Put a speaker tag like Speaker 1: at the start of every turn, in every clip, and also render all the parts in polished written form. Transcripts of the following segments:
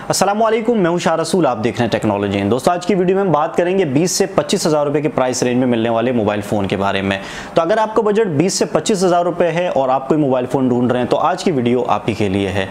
Speaker 1: अस्सलामु अलैकुम, मैं हूं शाह रसूल, आप देख रहे हैं टेक्नोलॉजी। दोस्तों, आज की वीडियो में हम बात करेंगे 20 से 25 हज़ार रुपये के प्राइस रेंज में मिलने वाले मोबाइल फ़ोन के बारे में। तो अगर आपका बजट 20 से 25 हज़ार रुपये है और आप कोई मोबाइल फ़ोन ढूंढ रहे हैं तो आज की वीडियो आप ही के लिए है।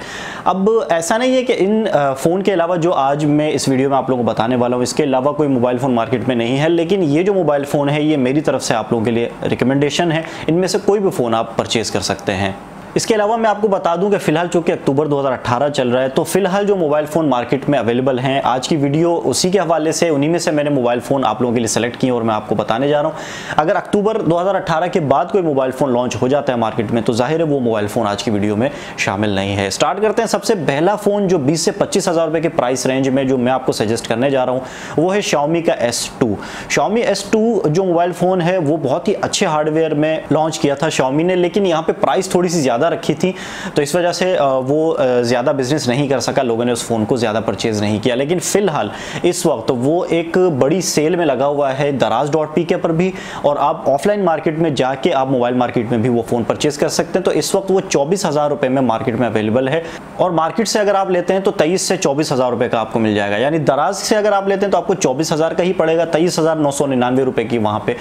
Speaker 1: अब ऐसा नहीं है कि इन फ़ोन के अलावा जो आज मैं इस वीडियो में आप लोगों को बताने वाला हूँ, इसके अलावा कोई मोबाइल फ़ोन मार्केट में नहीं है, लेकिन ये जो मोबाइल फ़ोन है ये मेरी तरफ से आप लोगों के लिए रिकमेंडेशन है। इनमें से कोई भी फ़ोन आप परचेज़ कर सकते हैं। इसके अलावा मैं आपको बता दूं कि फिलहाल चूंकि अक्टूबर 2018 चल रहा है, तो फिलहाल जो मोबाइल फ़ोन मार्केट में अवेलेबल हैं, आज की वीडियो उसी के हवाले से, उन्हीं में से मैंने मोबाइल फ़ोन आप लोगों के लिए सेलेक्ट किए और मैं आपको बताने जा रहा हूं। अगर अक्टूबर 2018 के बाद कोई मोबाइल फ़ोन लॉन्च हो जाता है मार्केट में तो जाहिर है वो मोबाइल फ़ोन आज की वीडियो में शामिल नहीं है। स्टार्ट करते हैं। सबसे पहला फ़ोन जो 20 से 25 हज़ार रुपये के प्राइस रेंज में जो मैं आपको सजेस्ट करने जा रहा हूँ वो है Xiaomi का S2। Xiaomi S2 जो मोबाइल फ़ोन है वो बहुत ही अच्छे हार्डवेयर में लॉन्च किया था Xiaomi ने, लेकिन यहाँ पे प्राइस थोड़ी सी ज़्यादा रखी थी, तो इस वजह से वो ज़्यादा बिजनेस नहीं कर सका, लोगों ने उस फ़ोन को ज़्यादा परचेज़ नहीं किया। लेकिन फ़िलहाल इस वक्त वो एक बड़ी सेल में लगा हुआ है daraz.pk पर भी, और आप ऑफलाइन मार्केट में जाके आप मोबाइल मार्केट में भी वो फ़ोन परचेज़ कर सकते हैं। तो इस वक्त वो 24 हज़ार रुपये में मार्केट में अवेलेबल है, और मार्केट से अगर आप लेते हैं तो 23 से 24 हज़ार रुपये का आपको मिल जाएगा। यानी दराज से अगर आप लेते हैं तो आपको 24 हज़ार का ही पड़ेगा, 23,999 रुपये की वहाँ पे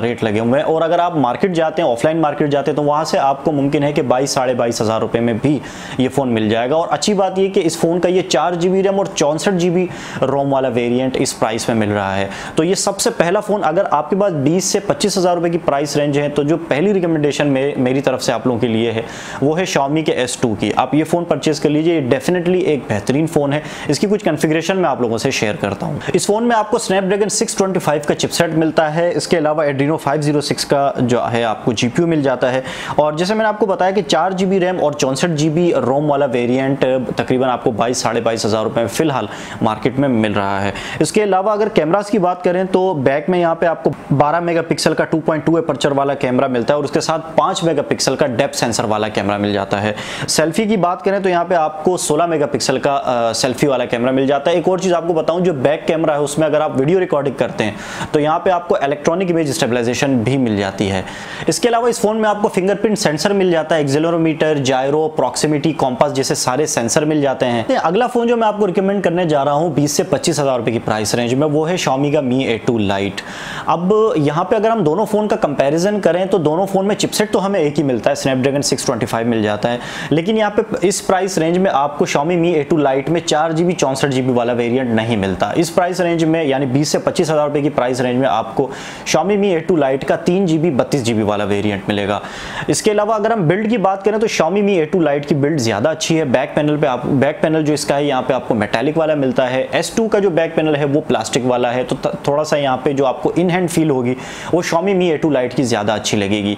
Speaker 1: रेट लगे हुए हैं। और अगर आप मार्केट जाते हैं, ऑफलाइन मार्केट जाते हैं, तो वहाँ से आपको मुमकिन है कि 22-22.5 हज़ार रुपये में भी ये फ़ोन मिल जाएगा। और अच्छी बात ये कि इस फ़ोन का ये 4 GB रैम और 64 GB रोम वाला वेरिएंट इस प्राइस में मिल रहा है। तो ये सबसे पहला फ़ोन, अगर आपके पास 20 से 25 हज़ार रुपये की प्राइस रेंज है तो जो पहली रिकमेंडेशन मेरी तरफ से आप लोगों के लिए है वो है Xiaomi के S2 की। आप ये फ़ोन परचेज़ कर लीजिए, डेफिनेटली एक बेहतरीन फ़ोन है। इसकी कुछ कॉन्फ़िगरेशन मैं आप लोगों से शेयर करता हूँ। इस फ़ोन में आपको स्नैपड्रैगन 625 का चिपसेट मिलता है। इसके अलावा एड्रीनो 506 का जो है आपको GPU मिल जाता है, और जैसे मैंने आपको बताया कि 4 GB रैम और 64 GB रोम वाला वेरिएंट तकरीबन आपको 22-22.5 हज़ार रुपये में फिलहाल मार्केट में मिल रहा है। इसके अलावा अगर कैमरास की बात करें तो बैक में यहाँ पे आपको 12 मेगापिक्सल का 2.2 एपर्चर वाला कैमरा मिलता है, और उसके साथ 5 मेगापिक्सल का डेप्थ सेंसर वाला कैमरा मिल जाता है। सेल्फी की बात करें तो यहाँ पे आपको 16 मेगापिक्सल का सेल्फी वाला कैमरा मिल जाता है। एक और चीज़ आपको बताऊँ, जो बैक कैमरा है उसमें अगर आप वीडियो रिकॉर्डिंग करते हैं तो यहाँ पे आपको इलेक्ट्रॉनिक इमेज स्टेबलाइजेशन भी मिल जाती है। इसके अलावा इस फोन में आपको फिंगरप्रिंट सेंसर मिल जाता है, एक्सेलेरोमीटर, जायरो, प्रॉक्सिमिटी, कॉम्पास जैसे सारे सेंसर मिल जाते हैं। अगला फोन जो मैं आपको रिकमेंड करने जा रहा हूं 20 से 25 हज़ार रुपये की प्राइस रेंज में वो है Xiaomi का Mi A2 Lite। अब यहाँ पे अगर हम दोनों फोन का कंपैरिजन करें तो दोनों फोन में चिपसेट तो हमें एक ही मिलता है, स्नैपड्रैगन 625 मिल जाता है, लेकिन यहाँ पे इस प्राइस रेंज में आपको Xiaomi Mi A2 Lite में 4 GB 64 GB वाला वेरिएंट नहीं मिलता। इस प्राइस रेंज में यानी 20 से 25 हज़ार रुपये की प्राइस रेंज में आपको Xiaomi Mi A2 Lite का 3 GB 32 GB वाला वेरिएंट मिलेगा। इसके अलावा अगर हम बिल्ड की बात करें तो Xiaomi Mi A2 Lite की बिल्ड ज़्यादा अच्छी है। बैक पैनल जो इसका है यहाँ पे आपको मेटालिक वाला मिलता है। S2 का जो बैक पैनल है वो प्लास्टिक वाला है, तो थोड़ा सा यहाँ पे जो आपको इन हैंड फील होगी वो Xiaomi Mi A2 Lite की ज़्यादा अच्छी लगेगी।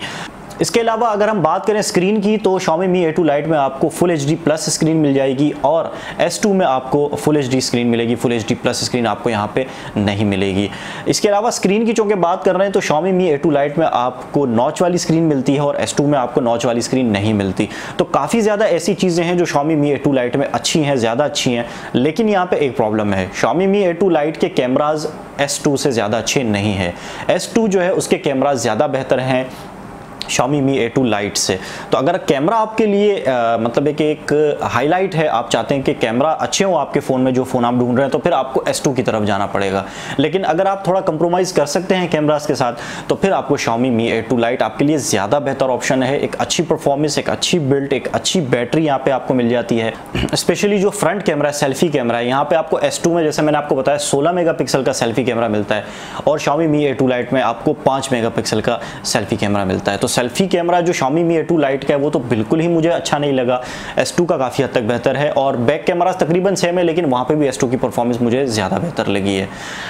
Speaker 1: इसके अलावा अगर हम बात करें स्क्रीन की तो Xiaomi Mi A2 Lite में आपको Full HD प्लस स्क्रीन मिल जाएगी, और S2 में आपको Full HD स्क्रीन मिलेगी। Full HD प्लस स्क्रीन आपको यहाँ पे नहीं मिलेगी। इसके अलावा स्क्रीन की चूँकि बात कर रहे हैं तो Xiaomi Mi A2 Lite में आपको नॉच वाली स्क्रीन मिलती है और S2 में आपको नॉच वाली स्क्रीन नहीं मिलती। तो काफ़ी ज़्यादा ऐसी चीज़ें हैं जो Xiaomi Mi A2 Lite में अच्छी हैं, ज़्यादा अच्छी हैं, लेकिन यहाँ पर एक प्रॉब्लम है, Xiaomi Mi A2 Lite के कैमराज S2 से ज़्यादा अच्छे नहीं है। S2 जो है उसके कैमराज ज़्यादा बेहतर हैं Xiaomi Mi A2 Lite से। तो अगर कैमरा आपके लिए मतलब एक हाईलाइट है, आप चाहते हैं कि कैमरा अच्छे हो आपके फ़ोन में, जो फ़ोन आप ढूंढ रहे हैं, तो फिर आपको S2 की तरफ जाना पड़ेगा। लेकिन अगर आप थोड़ा कंप्रोमाइज़ कर सकते हैं कैमरास के साथ तो फिर आपको Xiaomi Mi A2 Lite आपके लिए ज़्यादा बेहतर ऑप्शन है। एक अच्छी परफॉर्मेंस, एक अच्छी बिल्ड, एक अच्छी बैटरी यहाँ पे आपको मिल जाती है। स्पेशली जो फ्रंट कैमरा है, सेल्फी कैमरा है, यहाँ पे आपको S2 में जैसे मैंने आपको बताया 16 मेगापिक्सल का सेल्फी कैमरा मिलता है, और Xiaomi Mi A2 Lite में आपको 5 मेगापिक्सल का सेल्फी कैमरा मिलता है। तो सेल्फी कैमरा जो Xiaomi Mi A2 Lite का है वो तो बिल्कुल ही मुझे अच्छा नहीं लगा। S2 का काफ़ी हद तक बेहतर है, और बैक कैमरा तकरीबन सेम है, लेकिन वहाँ पे भी S2 की परफॉर्मेंस मुझे ज़्यादा बेहतर लगी है।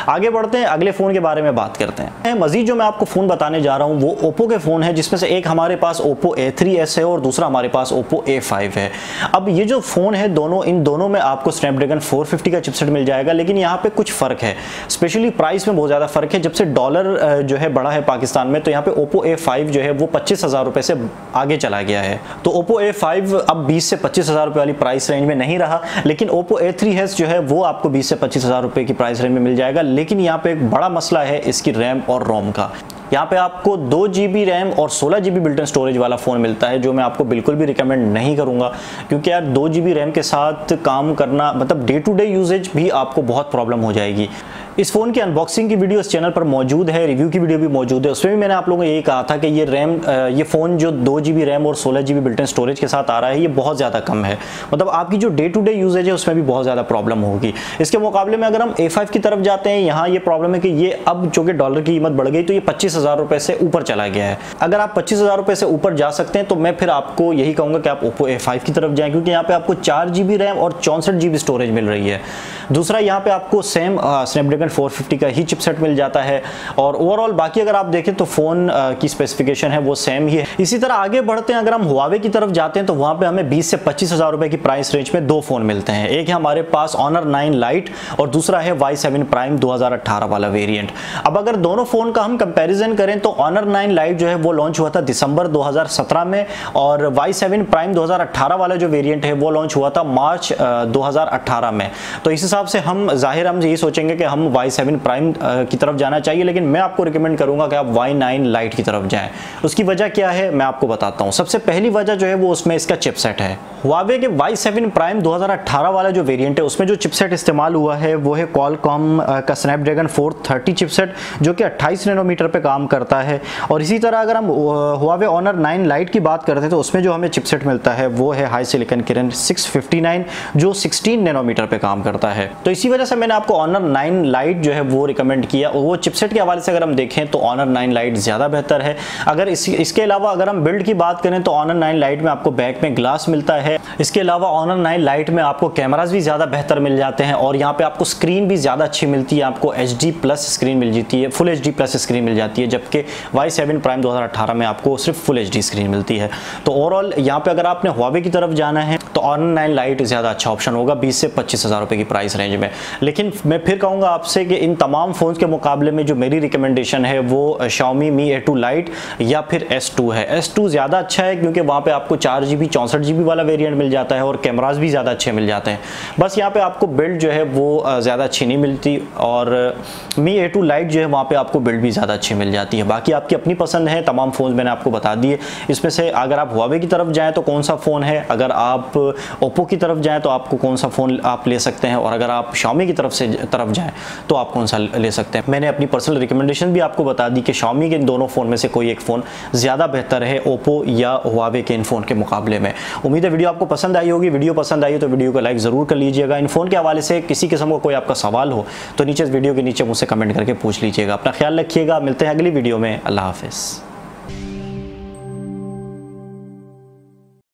Speaker 1: आगे बढ़ते हैं, अगले फ़ोन के बारे में बात करते हैं। मज़ीद जो मैं आपको फ़ोन बताने जा रहा हूँ वो ओप्पो के फ़ोन है, जिसमें से एक हमारे पास ओप्पो A3s है और दूसरा हमारे पास ओप्पो A5 है। अब ये जो फ़ोन है इन दोनों में आपको स्नैपड्रैगन 450 का चिपसेट मिल जाएगा, लेकिन यहाँ पे कुछ फ़र्क है, स्पेशली प्राइस में बहुत ज़्यादा फ़र्क है। जब से डॉलर जो है बढ़ा है पाकिस्तान में, तो यहाँ पे ओप्पो A5 जो है वो 25,000 रुपये से आगे चला गया है। तो Oppo A5 अब 20 से 25,000 रुपये वाली प्राइस रेंज में नहीं रहा, लेकिन Oppo A3s जो है वो आपको 20 से 25,000 रुपये की प्राइस रेंज में मिल जाएगा। लेकिन यहाँ पे एक बड़ा मसला है इसकी रैम और रोम का। यहाँ पे आपको 2 GB रैम और 16 GB बिल्ट इन स्टोरेज वाला फ़ोन मिलता है, जो मैं आपको बिल्कुल भी रिकमेंड नहीं करूँगा, क्योंकि यार 2 GB रैम के साथ काम करना मतलब डे टू डे यूजेज भी आपको बहुत प्रॉब्लम हो जाएगी। इस फ़ोन की अनबॉक्सिंग की वीडियो इस चैनल पर मौजूद है, रिव्यू की वीडियो भी मौजूद है, उसमें भी मैंने आप लोगों को यही कहा था कि ये फ़ोन जो 2 GB रैम और 16 GB बिल्ट इन स्टोरेज के साथ आ रहा है ये बहुत ज़्यादा कम है, मतलब आपकी जो डे टू डे यूजेज है उसमें भी बहुत ज़्यादा प्रॉब्लम होगी। इसके मुकाबले में अगर हम A5 की तरफ जाते हैं, यहाँ ये प्रॉब्लम है कि ये अब चूँकि डॉलर की कीमत बढ़ गई तो ये 25,000 रुपये से ऊपर चला गया है। अगर आप 25,000 रुपये से ऊपर जा सकते हैं तो मैं फिर आपको यही कहूँगा कि आप Oppo A5 की तरफ जाएँ, क्योंकि यहाँ पे आपको 4 GB रैम और 64 GB स्टोरेज मिल रही है। दूसरा यहाँ पे आपको सेम स्नैपड्रैगन 450 का ही चिपसेट मिल जाता है, और ओवरऑल बाकी अगर आप देखें तो फ़ोन की स्पेसिफिकेशन है वो सेम ही है। इसी तरह आगे बढ़ते हैं, अगर हम Huawei की तरफ जाते हैं तो वहाँ पे हमें 20 से 25,000 रुपये की प्राइस रेंज में 2 फ़ोन मिलते हैं। एक है हमारे पास Honor 9 Lite और दूसरा है Y7 Prime 2018 वाला वेरिएंट। अब अगर दोनों फ़ोन का हम कंपैरिजन करें तो Honor 9 Lite जो है वो लॉन्च हुआ था दिसंबर 2017 में, और Y7 Prime 2018 वाला जो वेरिएंट है वो लॉन्च हुआ था मार्च 2018 में। तो इस हिसाब से हम यही सोचेंगे कि हम Y7 Prime की तरफ जाना चाहिए, लेकिन मैं आपको रिकमेंड करूंगा कि आप Y9 Lite की तरफ जाएं। उसकी वजह क्या है मैं आपको बताता हूं। सबसे पहली वजह जो है वो उसमें इसका चिपसेट है। Huawei के Y7 Prime 2018 वाला जो वेरिएंट है उसमें जो चिपसेट इस्तेमाल हुआ है वो है Qualcomm का Snapdragon 430 चिपसेट, जो कि 28 नैनोमीटर पे काम करता है। और इसी तरह अगर हम Huawei Honor 9 Lite की बात करते हैं तो उसमें जो हमें चिपसेट मिलता है वो है हाई सिलिकॉन किरण 659, जो 16 नैनोमीटर पे काम करता है। तो इसी वजह से मैंने आपको Honor 9 Lite जो है वो रिकमेंड किया। वो चिपसेट के हवाले से अगर हम देखें तो Honor 9 Lite ज़्यादा बेहतर है। अगर इसके अलावा अगर हम बिल्ड की बात करें तो Honor 9 Lite में आपको बैक में ग्लास मिलता है। इसके अलावा Honor 9 Lite में आपको कैमरास भी ज़्यादा बेहतर मिल जाते हैं, और यहाँ पे आपको स्क्रीन भी ज़्यादा अच्छी मिलती है, आपको HD+ स्क्रीन मिल जाती है, फुल HD+ स्क्रीन मिल जाती है, जबकि Y7 Prime 2018 में आपको सिर्फ फुल HD स्क्रीन मिलती है। तो ओवरऑल यहाँ पे अगर आपने Huawei की तरफ जाना है तो Honor 9 Lite ज़्यादा अच्छा ऑप्शन होगा 20 से 25,000 रुपये की प्राइस रेंज में। लेकिन मैं फिर कहूँगा आपसे कि इन तमाम फ़ोन्स के मुकाबले में जो मेरी रिकमेंडेशन है वो Xiaomi Mi A2 Lite या फिर S2 है। S2 ज़्यादा अच्छा है क्योंकि वहाँ पे आपको 4 GB 64 GB वाला वेरिएंट मिल जाता है और कैमरास भी ज़्यादा अच्छे मिल जाते हैं। बस यहाँ पे आपको बिल्ड जो है वो ज़्यादा अच्छी नहीं मिलती, और Mi A2 Lite जो है वहाँ पे आपको बिल्ड भी ज़्यादा अच्छी मिल जाती है। बाकी आपकी अपनी पसंद है, तमाम फ़ोन मैंने आपको बता दिए। इसमें से अगर आप Huawei की तरफ जाएँ तो कौन सा फ़ोन है, अगर आप Oppo की तरफ जाएँ तो आपको कौन सा फ़ोन आप ले सकते हैं, और अगर आप Xiaomi की तरफ जाएँ तो आप कौन सा ले सकते हैं। मैंने अपनी पर्सनल रिकमेंडेशन भी आपको बता दी कि Xiaomi के इन दोनों फ़ोन में से कोई एक फ़ोन ज़्यादा बेहतर है Oppo या Huawei के इन फ़ोन के मुकाबले में। उम्मीद है वीडियो आपको पसंद आई होगी। वीडियो पसंद आई तो वीडियो को लाइक ज़रूर कर लीजिएगा। इन फ़ोन के हवाले से किसी किस्म का कोई आपका सवाल हो तो नीचे इस वीडियो के नीचे मुझसे कमेंट करके पूछ लीजिएगा। अपना ख्याल रखिएगा, मिलते हैं अगली वीडियो में। अल्लाह हाफ़िज़।